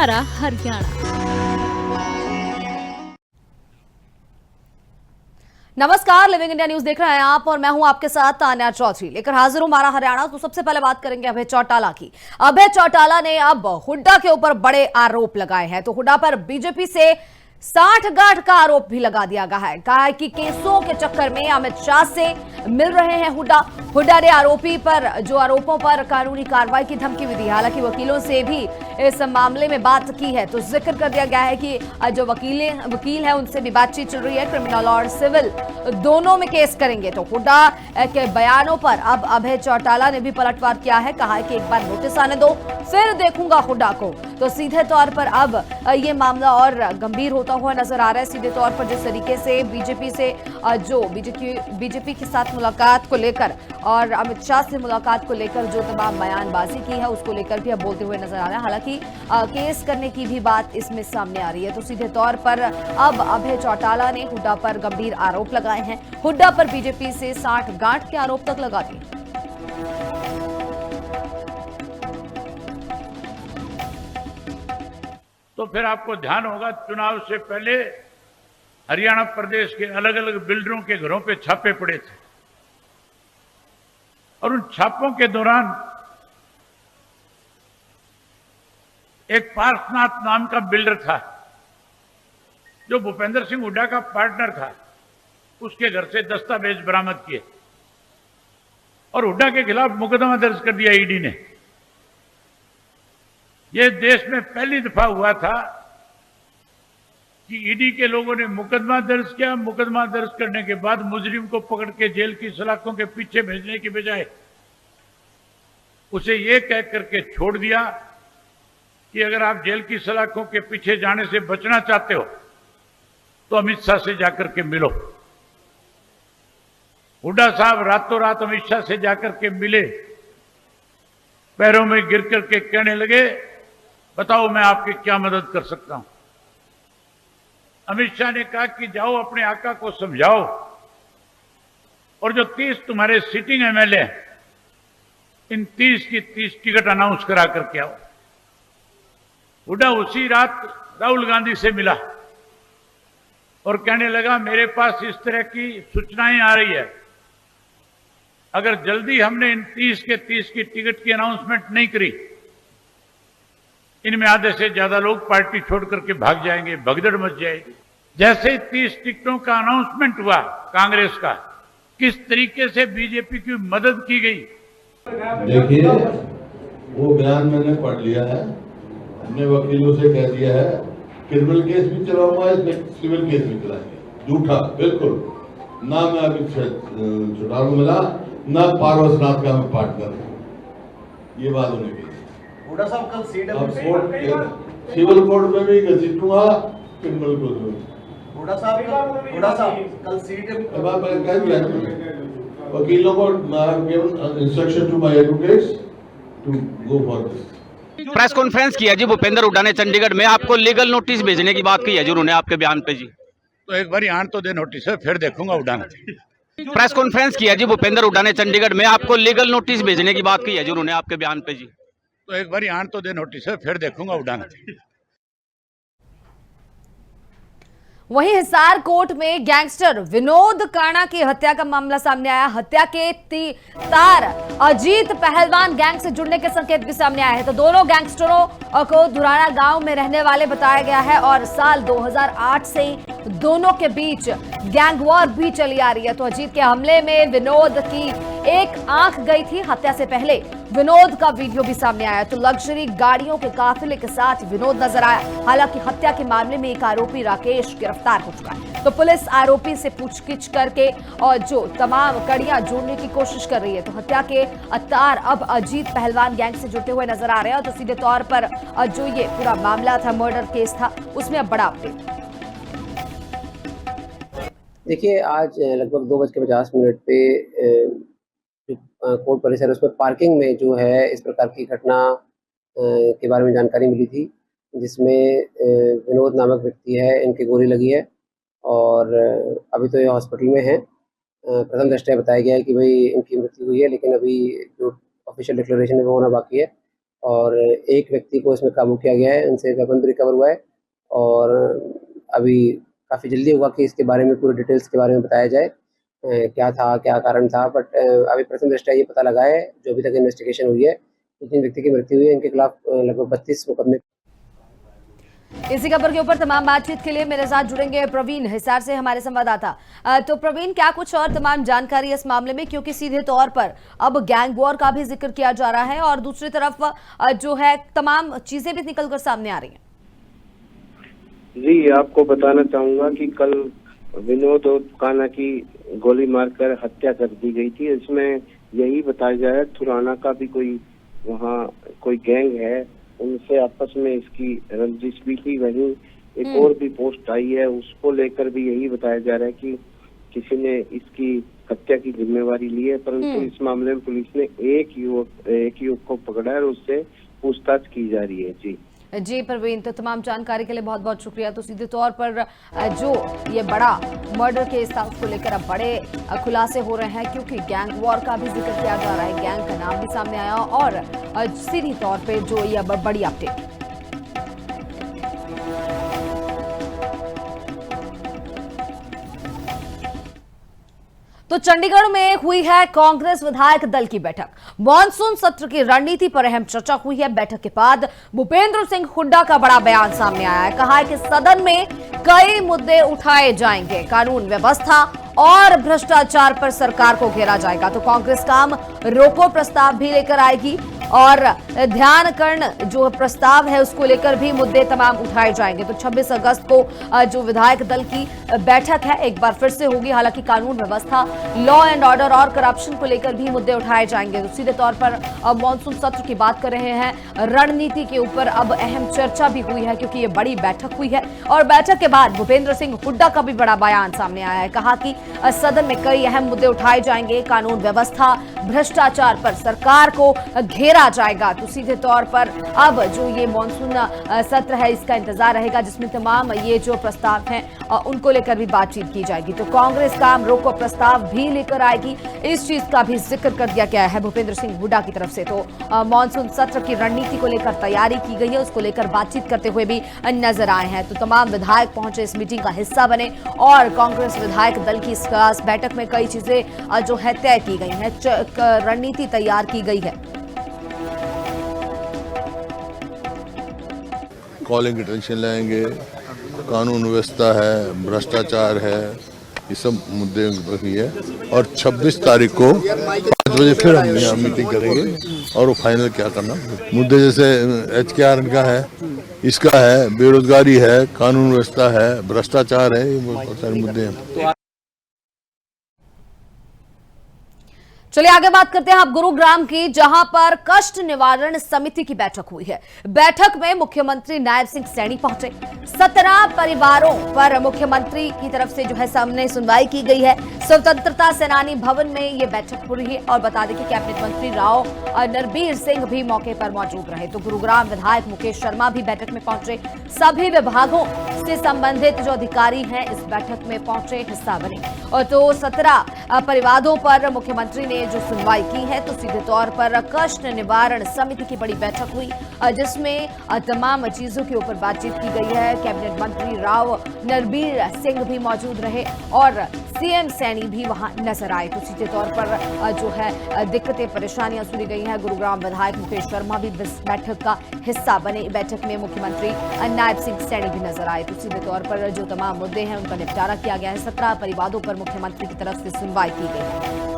हमारा हरियाणा। नमस्कार, living India news देख रहे हैं आप और मैं हूं आपके साथ तान्या चौधरी लेकर हाजिर हूं हमारा हरियाणा। तो सबसे पहले बात करेंगे अभय चौटाला की। अभय चौटाला ने अब हुड्डा के ऊपर बड़े आरोप लगाए हैं। तो हुड्डा पर बीजेपी से साठगांठ का आरोप भी लगा दिया गया है। कहा है कि केसों के चक्कर में अमित शाह से मिल रहे हैं हुड्डा ने आरोपों पर कानूनी कार्रवाई की धमकी भी दी। हालांकि वकीलों से भी इस मामले में बात की है। तो जिक्र कर दिया गया है कि जो वकील है उनसे भी बातचीत चल रही है। क्रिमिनल और सिविल दोनों में केस करेंगे। तो हुड्डा के बयानों पर अब अभय चौटाला ने भी पलटवार किया है। कहा है कि एक बार नोटिस आने दो, फिर देखूंगा हुड्डा को। तो सीधे तौर पर अब ये मामला और गंभीर होता हुआ नजर आ रहा है। सीधे तौर पर जिस तरीके से बीजेपी के साथ मुलाकात को लेकर और अमित शाह से मुलाकात को लेकर जो तमाम बयानबाजी की है उसको लेकर भी अब बोलते हुए नजर आ रहे हैं। हालांकि केस करने की भी बात इसमें सामने आ रही है। तो सीधे तौर पर अब अभय चौटाला ने हुड्डा पर गंभीर आरोप लगाए हैं। हुड्डा पर बीजेपी से साठगांठ के आरोप तक लगा दिए। तो फिर आपको ध्यान होगा, चुनाव से पहले हरियाणा प्रदेश के अलग अलग बिल्डरों के घरों पे छापे पड़े थे और उन छापों के दौरान एक पार्शनाथ नाम का बिल्डर था जो भूपेंद्र सिंह हुड्डा का पार्टनर था। उसके घर से दस्तावेज बरामद किए और हुड्डा के खिलाफ मुकदमा दर्ज कर दिया ईडी ने। यह देश में पहली दफा हुआ था कि ईडी के लोगों ने मुकदमा दर्ज किया। मुकदमा दर्ज करने के बाद मुजरिम को पकड़ के जेल की सलाखों के पीछे भेजने की बजाय उसे यह कह करके छोड़ दिया कि अगर आप जेल की सलाखों के पीछे जाने से बचना चाहते हो तो अमित शाह से जाकर के मिलो। हुड्डा साहब रातों रात अमित शाह से जाकर के मिले, पैरों में गिर करके कहने लगे, बताओ मैं आपकी क्या मदद कर सकता हूं। अमित शाह ने कहा कि जाओ अपने आका को समझाओ और जो 30 तुम्हारे सिटिंग एमएलए हैं इन 30 की 30 टिकट अनाउंस करा करके आओ। हुड्डा उसी रात राहुल गांधी से मिला और कहने लगा, मेरे पास इस तरह की सूचनाएं आ रही है, अगर जल्दी हमने इन 30 के 30 की टिकट की अनाउंसमेंट नहीं करी, इनमें आधे से ज्यादा लोग पार्टी छोड़ करके भाग जाएंगे, भगदड़ मच जाएगी। जैसे ही 30 टिकटों का अनाउंसमेंट हुआ कांग्रेस का, किस तरीके से बीजेपी की मदद की गई। देखिए, वो बयान मैंने पढ़ लिया है, हमने वकीलों से कह दिया है, क्रिमिनल केस भी चलाऊंगा, इसमें सिविल केस भी चलाएंगे। झूठा बिल्कुल ना, मैं अभी चौटाला मिला ना पार्वतनाथ का मैं पार्टनर हूं, ये बात होने की। हुड्डा साहब कल सिविल कोर्ट में भी घसीटूंगा, क्रिमिनल कोर्ट में। हुड्डा साहब कल वकीलों को instruction to my advocates to go for this. Press conference किया जी भूपेंद्र हुड्डा ने चंडीगढ़ में, आपको लीगल नोटिस भेजने की बात की है जी उन्होंने आपके बयान पे जी। तो एक बार आन तो दे नोटिस है, फिर देखूंगा उड़ान। प्रेस कॉन्फ्रेंस किया जी भूपेंद्र हुड्डा ने चंडीगढ़ में, आपको लीगल नोटिस भेजने की बात की है जी उन्होंने आपके बयान पे जी। तो एक बार आन तो दे नोटिस है, फिर देखूंगा उड़ान। वहीं हिसार कोर्ट में गैंगस्टर विनोद काणा की हत्या का मामला सामने आया। हत्या के तार अजीत पहलवान गैंग से जुड़ने के संकेत भी सामने आए हैं। तो दोनों गैंगस्टरों को धुराना गांव में रहने वाले बताया गया है और साल 2008 से दोनों के बीच गैंग वॉर भी चली आ रही है। तो अजीत के हमले में विनोद की एक आंख गई थी। हत्या से पहले विनोद का वीडियो भी सामने आया। तो लग्जरी गाड़ियों के काफिले के साथ विनोद नजर आया। हालांकि हत्या के मामले में एक आरोपी राकेश गिरफ्तार हो चुका है। तो पुलिस आरोपी से पूछगिछ करके और जो तमाम कड़ियां जोड़ने की कोशिश कर रही है। तो हत्या के तार अब अजीत पहलवान गैंग से जुड़ते हुए नजर आ रहे हैं। तो सीधे तौर पर जो ये पूरा मामला था, मर्डर केस था, उसमें अब बड़ा अपडेट। देखिए, आज लगभग 2:50 पे कोर्ट परिसर है, उसमें पार्किंग में जो है इस प्रकार की घटना के बारे में जानकारी मिली थी, जिसमें विनोद नामक व्यक्ति है, इनकी गोली लगी है और अभी तो ये हॉस्पिटल में है। प्रथम दृष्टया बताया गया है कि भाई इनकी मृत्यु हुई है, लेकिन अभी जो ऑफिशियल डिक्लेरेशन है वो होना बाकी है। और एक व्यक्ति को इसमें काबू किया गया है, उनसे वेपन भी रिकवर हुआ है और अभी काफ़ी जल्दी होगा कि इसके बारे में पूरी डिटेल्स के बारे में बताया जाए क्या था, क्या कारण था। बट अभी प्रथम दृष्टया ये पता लगा है, जो अभी तक इन्वेस्टिगेशन हुई है, जिन व्यक्ति की मृत्यु हुई है इनके खिलाफ लगभग 32 मुकदमे। इसी खबर के ऊपर तमाम बातचीत के लिए मेरे साथ जुड़ेंगे प्रवीण, हिसार से हमारे संवाददाता। तो प्रवीण, क्या कुछ और तमाम जानकारी इस मामले में, क्योंकि सीधे तौर पर अब गैंग वॉर का भी जिक्र किया जा रहा है और दूसरी तरफ जो है तमाम चीजें भी निकलकर सामने आ रही हैं। जी, आपको बताना चाहूंगा कि कल विनोद काना की गोली मारकर हत्या कर दी गई थी। इसमें यही बताया जा रहा है थुराना का भी कोई वहाँ कोई गैंग है, उनसे आपस में इसकी रंजिश भी थी। वहीं एक और भी पोस्ट आई है, उसको लेकर भी यही बताया जा रहा है कि किसी ने इसकी हत्या की जिम्मेवारी ली है। परंतु इस मामले में पुलिस ने एक युवक को पकड़ा है और उससे पूछताछ की जा रही है। जी प्रवीण, तो तमाम जानकारी के लिए बहुत बहुत शुक्रिया। तो सीधे तौर पर जो ये बड़ा मर्डर केस था उसको लेकर अब बड़े खुलासे हो रहे हैं, क्योंकि गैंग वॉर का भी जिक्र किया जा रहा है, गैंग का नाम भी सामने आया और सीधी तौर पे जो ये बड़ी अपडेट। तो चंडीगढ़ में हुई है कांग्रेस विधायक दल की बैठक। मॉनसून सत्र की रणनीति पर अहम चर्चा हुई है। बैठक के बाद भूपेंद्र सिंह हुड्डा का बड़ा बयान सामने आया है। कहा है कि सदन में कई मुद्दे उठाए जाएंगे, कानून व्यवस्था और भ्रष्टाचार पर सरकार को घेरा जाएगा। तो कांग्रेस काम रोको प्रस्ताव भी लेकर आएगी और ध्यान कर्ण जो प्रस्ताव है उसको लेकर भी मुद्दे तमाम उठाए जाएंगे। तो 26 अगस्त को जो विधायक दल की बैठक है एक बार फिर से होगी। हालांकि कानून व्यवस्था, लॉ एंड ऑर्डर और करप्शन को लेकर भी मुद्दे उठाए जाएंगे। तो सीधे तौर पर अब मॉनसून सत्र की बात कर रहे हैं। रणनीति के ऊपर अब अहम चर्चा भी हुई है, क्योंकि ये बड़ी बैठक हुई है और बैठक के बाद भूपेंद्र सिंह हुड्डा का भी बड़ा बयान सामने आया है। कहा कि सदन में कई अहम मुद्दे उठाए जाएंगे, कानून व्यवस्था, भ्रष्टाचार पर सरकार को घेरा जाएगा। तो सीधे तौर पर अब जो ये मॉनसून सत्र है इसका इंतजार रहेगा, जिसमें तमाम ये जो प्रस्ताव हैं उनको लेकर भी बातचीत की जाएगी। तो कांग्रेस काम रोको प्रस्ताव भी लेकर आएगी, इस चीज का भी जिक्र कर दिया गया है भूपेंद्र सिंह हुड्डा की तरफ से। तो मॉनसून सत्र की रणनीति को लेकर तैयारी की गई है, उसको लेकर बातचीत करते हुए भी नजर आए हैं। तो तमाम विधायक पहुंचे, इस मीटिंग का हिस्सा बने और कांग्रेस विधायक दल की इस खास बैठक में कई चीजें जो है तय की गई हैं, रणनीति तैयार की गई है। कॉलिंग की टेंशन लेंगे, कानून व्यवस्था है, भ्रष्टाचार है, ये सब मुद्दे रखी है। और 26 तारीख को 5 बजे फिर हम यहाँ मीटिंग करेंगे और वो फाइनल क्या करना। मुद्दे जैसे HKR का है, इसका है, बेरोजगारी है, कानून व्यवस्था है, भ्रष्टाचार है, ये बहुत सारे मुद्दे हैं। चलिए आगे बात करते हैं अब गुरुग्राम की, जहां पर कष्ट निवारण समिति की बैठक हुई है। बैठक में मुख्यमंत्री नायब सिंह सैनी पहुंचे। 17 परिवारों पर मुख्यमंत्री की तरफ से जो है सामने सुनवाई की गई है। स्वतंत्रता सेनानी भवन में ये बैठक हो रही है और बता दें कि कैबिनेट मंत्री राव नरबीर सिंह भी मौके पर मौजूद रहे। तो गुरुग्राम विधायक मुकेश शर्मा भी बैठक में पहुंचे। सभी विभागों से संबंधित जो अधिकारी हैं इस बैठक में पहुंचे, हिस्सा बने। और तो 17 परिवारों पर मुख्यमंत्री ने जो सुनवाई की है, तो सीधे तौर पर कष्ट निवारण समिति की बड़ी बैठक हुई, जिसमें तमाम चीजों के ऊपर बातचीत की गई है। कैबिनेट मंत्री राव नरबीर सिंह भी मौजूद रहे और सीएम सैनी भी वहां नजर आए। तो सीधे तौर पर जो है दिक्कतें, परेशानियां सुनी गई हैं। गुरुग्राम विधायक मुकेश शर्मा भी बैठक का हिस्सा बने। बैठक में मुख्यमंत्री नायब सिंह सैनी भी नजर आए। तो सीधे तौर पर जो तमाम मुद्दे हैं उनका निपटारा किया गया है। 17 परिवारों पर मुख्यमंत्री की तरफ से सुनवाई की गई है।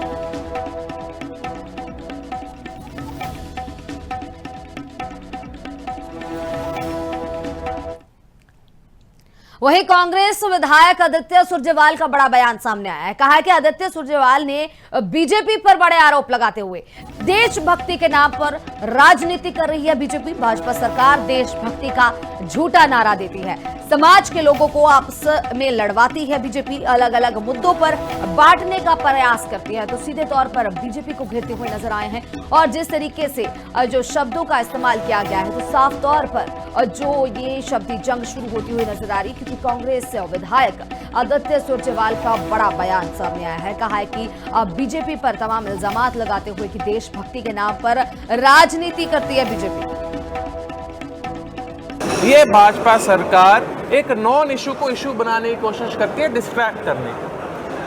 वहीं कांग्रेस विधायक आदित्य सुरजेवाल का बड़ा बयान सामने आया है। कहा है कि आदित्य सुरजेवाल ने बीजेपी पर बड़े आरोप लगाते हुए देशभक्ति के नाम पर राजनीति कर रही है बीजेपी। भाजपा सरकार देशभक्ति का झूठा नारा देती है, समाज के लोगों को आपस में लड़वाती है बीजेपी, अलग अलग मुद्दों पर बांटने का प्रयास करती है। तो सीधे तौर पर बीजेपी को घेरते हुए नजर आए हैं और जिस तरीके से जो शब्दों का इस्तेमाल किया गया है, तो साफ तौर पर जो ये शब्दी जंग शुरू होती हुई नजर आ रही, क्योंकि कि कांग्रेस से विधायक आदित्य सुरजेवाला का बड़ा बयान सामने आया है। कहा है कि अब बीजेपी पर तमाम इल्जामात लगाते हुए कि देशभक्ति के नाम पर राजनीति करती है बीजेपी। ये भाजपा सरकार एक नॉन इशू को इशू बनाने की कोशिश करती है, डिस्ट्रैक्ट करने की।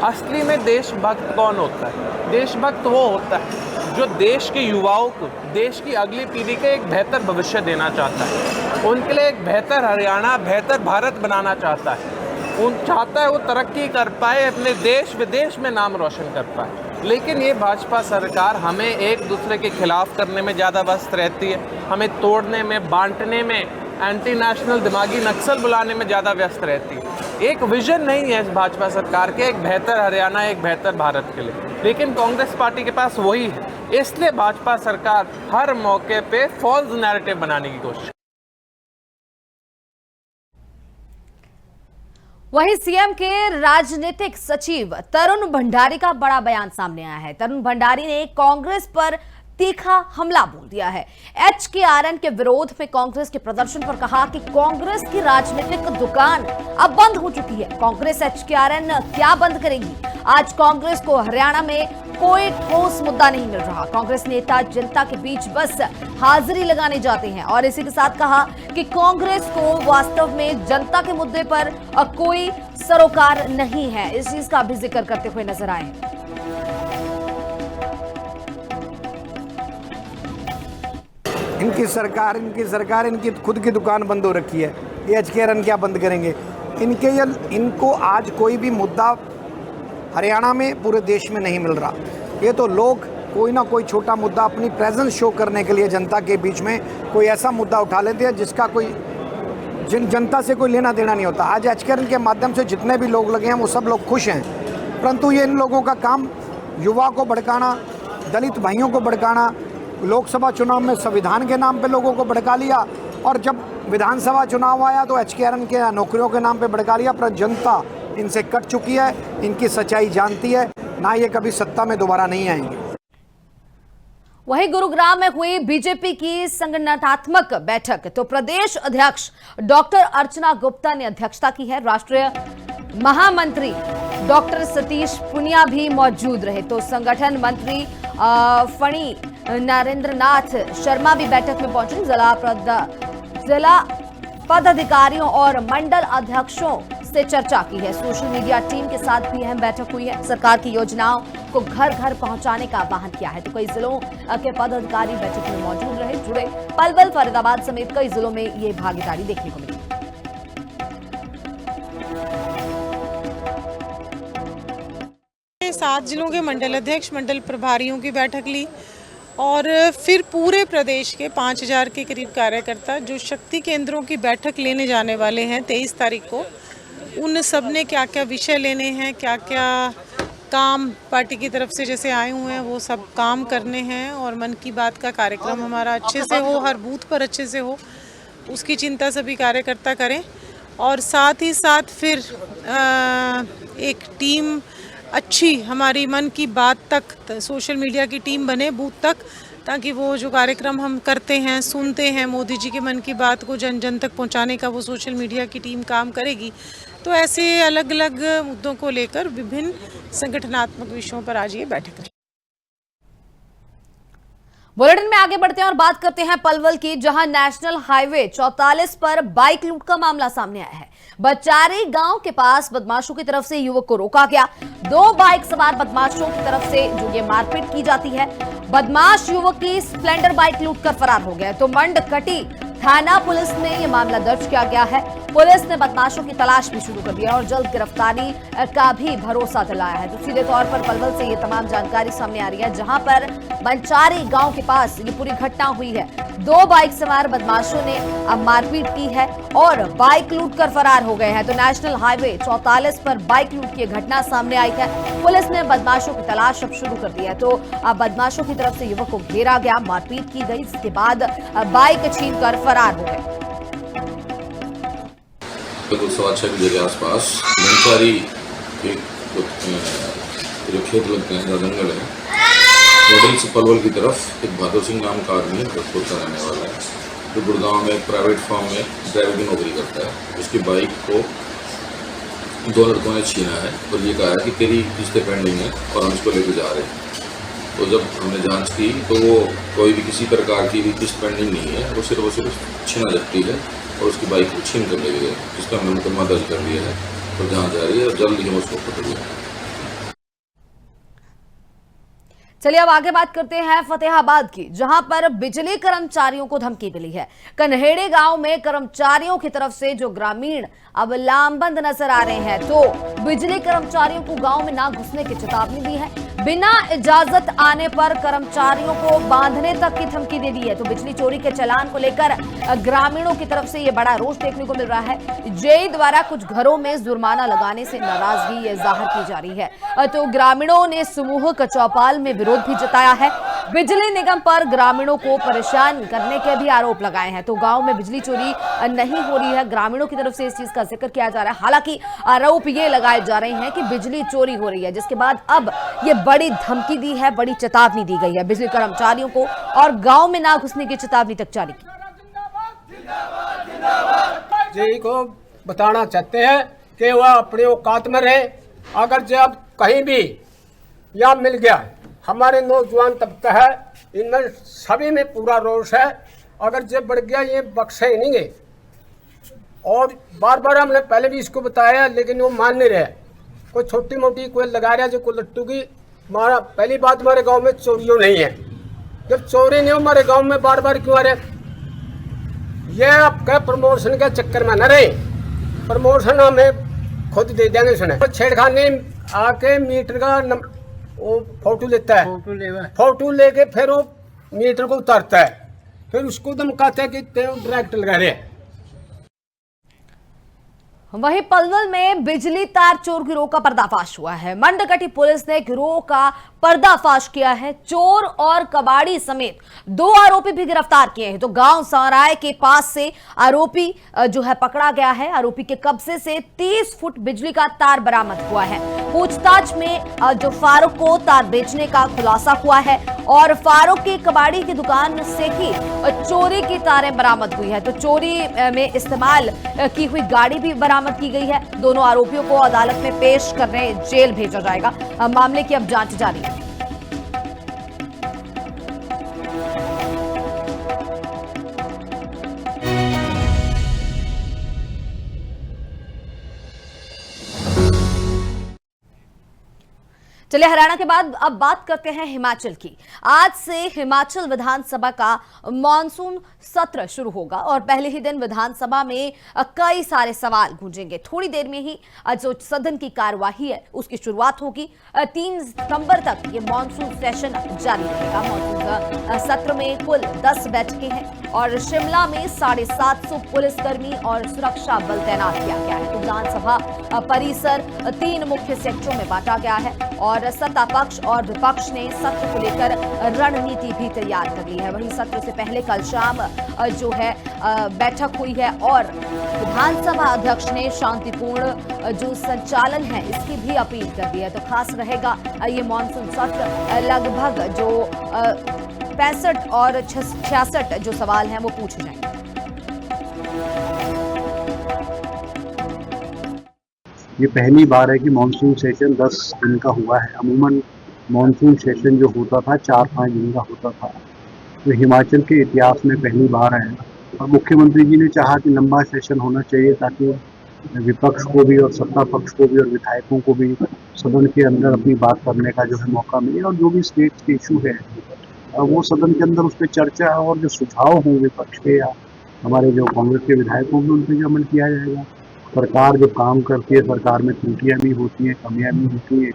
असली में देशभक्त कौन होता है? देशभक्त वो होता है जो देश के युवाओं को, देश की अगली पीढ़ी के एक बेहतर भविष्य देना चाहता है, उनके लिए एक बेहतर हरियाणा, बेहतर भारत बनाना चाहता है, चाहता है वो तरक्की कर पाए, अपने देश विदेश में नाम रोशन कर पाए। लेकिन ये भाजपा सरकार हमें एक दूसरे के खिलाफ करने में ज़्यादा व्यस्त रहती है, हमें तोड़ने में, बांटने में, एंटी नेशनल दिमागी नक्सल बुलाने में ज़्यादा व्यस्त रहती है। एक विजन नहीं है इस भाजपा सरकार के एक बेहतर हरियाणा, एक बेहतर भारत के लिए। लेकिन कांग्रेस पार्टी के पास वही है, इसलिए भाजपा सरकार हर मौके पे फॉल्स नैरेटिव बनाने की कोशिश। वहीं सीएम के राजनीतिक सचिव तरुण भंडारी का बड़ा बयान सामने आया है। तरुण भंडारी ने कांग्रेस पर तीखा हमला बोल दिया है। HKRN के विरोध में कांग्रेस के प्रदर्शन पर कहा कि कांग्रेस की राजनीतिक दुकान अब बंद हो चुकी है। कांग्रेस HKRN क्या बंद करेगी? आज कांग्रेस को हरियाणा में कोई ठोस मुद्दा नहीं मिल रहा। कांग्रेस नेता जनता के बीच बस हाजिरी लगाने जाते हैं और इसी के साथ कहा कि कांग्रेस को वास्तव में जनता के मुद्दे पर कोई सरोकार नहीं है। इस चीज का भी जिक्र करते हुए नजर आए। इनकी सरकार इनकी खुद की दुकान बंद हो रखी है। ये HKRN क्या बंद करेंगे? इनको आज कोई भी मुद्दा हरियाणा में, पूरे देश में नहीं मिल रहा। ये तो लोग कोई ना कोई छोटा मुद्दा अपनी प्रेजेंस शो करने के लिए जनता के बीच में कोई ऐसा मुद्दा उठा लेते हैं जिसका कोई जनता से कोई लेना देना नहीं होता। आज HKRN के माध्यम से जितने भी लोग लगे हैं वो सब लोग खुश हैं, परंतु ये इन लोगों का काम युवा को भड़काना, दलित भाइयों को भड़काना, लोकसभा चुनाव में संविधान के नाम पे लोगों को भड़का लिया और जब विधानसभा चुनाव आया तो HKRN के नौकरियों के नाम पे भड़का लिया। पर जनता इनसे कट चुकी है, इनकी सच्चाई जानती है, ना ये कभी सत्ता में दोबारा नहीं आएंगे। वहीं गुरुग्राम में हुई बीजेपी की संगठनात्मक बैठक तो प्रदेश अध्यक्ष डॉक्टर अर्चना गुप्ता ने अध्यक्षता की है। राष्ट्रीय महामंत्री डॉक्टर सतीश पुनिया भी मौजूद रहे तो संगठन मंत्री फणी नरेंद्रनाथ शर्मा भी बैठक में पहुंचे। जिला पदाधिकारियों और मंडल अध्यक्षों से चर्चा की है। सोशल मीडिया टीम के साथ भी अहम बैठक हुई है। सरकार की योजनाओं को घर घर पहुंचाने का आह्वान किया है तो कई जिलों के पदाधिकारी बैठक में मौजूद रहे। जुड़े पलवल, फरीदाबाद समेत कई जिलों में ये भागीदारी देखने को मिली। 7 जिलों के मंडल अध्यक्ष, मंडल प्रभारियों की बैठक ली और फिर पूरे प्रदेश के 5000 के करीब कार्यकर्ता जो शक्ति केंद्रों की बैठक लेने जाने वाले हैं 23 तारीख को, उन सब ने क्या क्या विषय लेने हैं, क्या क्या काम पार्टी की तरफ से जैसे आए हुए हैं वो सब काम करने हैं और मन की बात का कार्यक्रम हमारा अच्छे से हो, हर बूथ पर अच्छे से हो, उसकी चिंता सभी कार्यकर्ता करें। और साथ ही साथ फिर एक टीम अच्छी हमारी मन की बात तक सोशल मीडिया की टीम बने बूथ तक, ताकि वो जो कार्यक्रम हम करते हैं, सुनते हैं, मोदी जी के मन की बात को जन जन तक पहुंचाने का वो सोशल मीडिया की टीम काम करेगी। तो ऐसे अलग अलग मुद्दों को लेकर विभिन्न संगठनात्मक विषयों पर आज ये बैठक रही। बुलेटिन में आगे बढ़ते हैं और बात करते हैं पलवल की, जहां नेशनल हाईवे 44 पर बाइक लूट का मामला सामने आया है। बचारी गांव के पास बदमाशों की तरफ से युवक को रोका गया। 2 बाइक सवार बदमाशों की तरफ से जो ये मारपीट की जाती है। बदमाश युवक की स्प्लेंडर बाइक लूट कर फरार हो गया तो मंडकटी थाना पुलिस में ये मामला दर्ज किया गया है। पुलिस ने बदमाशों की तलाश भी शुरू कर दी है और जल्द गिरफ्तारी का भी भरोसा दिलाया है। तो सीधे तौर पर पलवल से ये तमाम जानकारी सामने आ रही है, जहां पर बंचारी गांव के पास ये पूरी घटना हुई है। 2 बाइक सवार बदमाशों ने अब मारपीट की है और बाइक लूट कर फरार हो गए हैं। तो नेशनल हाईवे 44 पर बाइक लूट की घटना सामने आई है। पुलिस ने बदमाशों की तलाश अब शुरू कर दी है। तो अब बदमाशों की तरफ से युवक को घेरा गया, मारपीट की गई, इसके बाद बाइक छीनकर फरार हो गए। लगभग 6:15 बजे के आसपास बंचारी एक जो खेत लगते हैं, जंगल है, होटल से पलवल की तरफ एक बहादुर सिंह नाम का आदमी भरतपुर का रहने वाला है, जो गुड़गांव में एक प्राइवेट फर्म में ड्राइवर की नौकरी करता है। उसकी बाइक को दो लड़कों ने छीना है और ये कहा है कि तेरी किस्तें पेंडिंग है और हम इसको लेके जा रहे हैं। तो जब हमने जांच की तो वो कोई भी किसी प्रकार की भी किस्त पेंडिंग नहीं है, वो सिर्फ छीना जब्ती है और उसकी बाइक को छीन कर ले गए, जिस पर हमने मुकदमा दर्ज कर लिया है और जांच जारी है और जल्द ही हम उसको पकड़ लिया। चलिए अब आगे बात करते हैं फतेहाबाद की, जहां पर बिजली कर्मचारियों को धमकी मिली है। कन्हेड़े गांव में कर्मचारियों की तरफ से जो ग्रामीण अब लामबंद नजर आ रहे हैं, तो बिजली कर्मचारियों को गांव में ना घुसने की चेतावनी दी है। बिना इजाजत आने पर कर्मचारियों को बांधने तक की धमकी दे दी है। तो बिजली चोरी के चालान को लेकर ग्रामीणों की तरफ से ये बड़ा रोष देखने को मिल रहा है। जेई द्वारा कुछ घरों में जुर्माना लगाने से नाराजगी जाहिर की जा रही है। तो ग्रामीणों ने समूह चौपाल में विरोध भी जताया है। बिजली निगम पर ग्रामीणों को परेशान करने के भी आरोप लगाए हैं। तो गांव में बिजली चोरी नहीं हो रही है, ग्रामीणों की तरफ से इस चीज का जिक्र किया जा रहा है। हालांकि आरोप ये लगाए जा रहे हैं कि बिजली चोरी हो रही है, जिसके बाद अब ये बड़ी धमकी दी है, बड़ी चेतावनी दी गई है बिजली कर्मचारियों को और गांव में ना घुसने की चेतावनी तक जारी की। जेई को बताना चाहते हैं कि वह अपने औकात में रहे। अगर जब कहीं भी या मिल गया, हमारे नौजवान तबका है, इनमें सभी में पूरा रोष है। अगर जब बढ़ गया ये बख्शे नहीं है। और बार बार हमने पहले भी इसको बताया, लेकिन वो मान नहीं रहे। कोई छोटी मोटी कोई लगा रहा है जो कोई लट्टू की। हमारा पहली बात, हमारे गांव में चोरियों नहीं है। जब चोरी नहीं हो हमारे गांव में बार बार क्यों आ रहे? ये आपके प्रमोशन के चक्कर में न रहे। प्रमोशन हमें खुद दे देंगे। सुने छेड़खानी आके मीटर का वो फोटो लेता है, फोटो लेके फिर वो मीटर को उतारता है, फिर उसको धमकाते हैं कि डायरेक्ट लगा रहे। वहीं पलवल में बिजली तार चोर गिरोह का पर्दाफाश हुआ है। मंडकटी पुलिस ने गिरोह का पर्दाफाश किया है। चोर और कबाड़ी समेत 2 आरोपी भी गिरफ्तार किए हैं। तो गांव सराय के पास से आरोपी जो है पकड़ा गया है। आरोपी के कब्जे से 30 फुट बिजली का तार बरामद हुआ है। पूछताछ में जो फारूक को तार बेचने का खुलासा हुआ है और फारूक की कबाड़ी की दुकान से ही चोरी की तारें बरामद हुई है। तो चोरी में इस्तेमाल की हुई गाड़ी भी बरामद की गई है। दोनों आरोपियों को अदालत में पेश करने जेल भेजा जाएगा। मामले की अब जांच जारी है। चलिए हरियाणा के बाद अब बात करते हैं हिमाचल की। आज से हिमाचल विधानसभा का मॉनसून सत्र शुरू होगा और पहले ही दिन विधानसभा में कई सारे सवाल गूंजेंगे। थोड़ी देर में ही जो सदन की कार्यवाही है उसकी शुरुआत होगी। 3 सितंबर तक ये मॉनसून सेशन जारी रहेगा। मॉनसून सत्र में कुल 10 बैठकें हैं और शिमला में 750 पुलिसकर्मी और सुरक्षा बल तैनात किया गया है। तो विधानसभा परिसर 3 मुख्य सेक्टरों में बांटा गया है और सत्ता पक्ष और विपक्ष ने सत्र को लेकर रणनीति भी तैयार कर ली है। वहीं सत्र से पहले कल शाम जो है बैठक हुई है और विधानसभा अध्यक्ष ने शांतिपूर्ण जो संचालन है इसकी भी अपील कर दी है। तो खास रहेगा ये मॉनसून सत्र। लगभग जो 65 और 66 जो सवाल हैं वो पूछे जाएंगे। ये पहली बार है कि मानसून सेशन 10 दिन का हुआ है। अमूमन मानसून सेशन जो होता था 4-5 दिन का होता था। तो हिमाचल के इतिहास में पहली बार है और मुख्यमंत्री जी ने चाहा कि लंबा सेशन होना चाहिए ताकि विपक्ष को भी और सत्ता पक्ष को भी और विधायकों को भी सदन के अंदर अपनी बात करने का जो है मौका मिले और जो भी स्टेट के इशू है वो सदन के अंदर उस पर चर्चा और जो सुझाव हों विपक्ष के या हमारे जो कांग्रेस के विधायकों में उन पर अमल किया जाएगा। सरकार जो काम करती है, सरकार में त्रुटियां भी होती हैं, कमियां भी होती हैं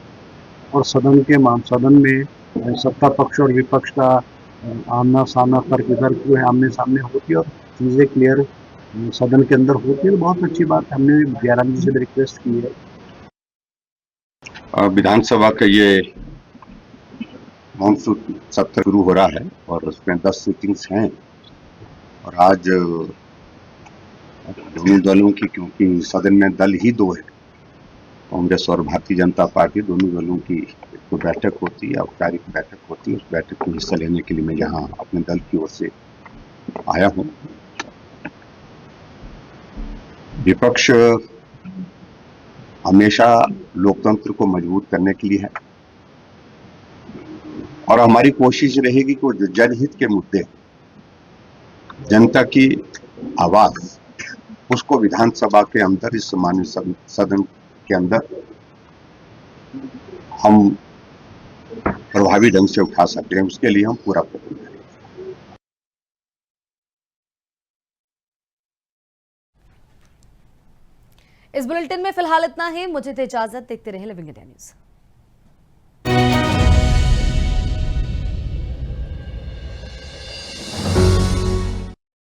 और सदन में सत्ता पक्ष और विपक्ष का आमना सामना तर्क वितर्क जो है आमने सामने होती है और चीज़ें क्लियर सदन के अंदर होती है। बहुत अच्छी बात है। हमने 11 बजे से रिक्वेस्ट की है। विधानसभा का ये मानसून सत्र शुरू हो रहा है और उसमें 10 सीटिंग्स हैं और आज दोनों दलों की, क्योंकि सदन में दल ही 2 है, कांग्रेस और भारतीय जनता पार्टी, दोनों दलों की तो बैठक होती है, औपचारिक बैठक होती है। उस बैठक में हिस्सा लेने के लिए मैं यहाँ अपने दल की ओर से आया हूँ। विपक्ष हमेशा लोकतंत्र को मजबूत करने के लिए है और हमारी कोशिश रहेगी कि जो जनहित के मुद्दे, जनता की आवाज, उसको विधानसभा के अंदर, इस माननीय सदन के अंदर हम प्रभावी ढंग से उठा सकते हैं। उसके लिए हम पूरा प्रयत्न करेंगे। इस बुलेटिन में फिलहाल इतना ही। मुझे दे इजाजत। देखते रहे लिविंग इंडिया न्यूज।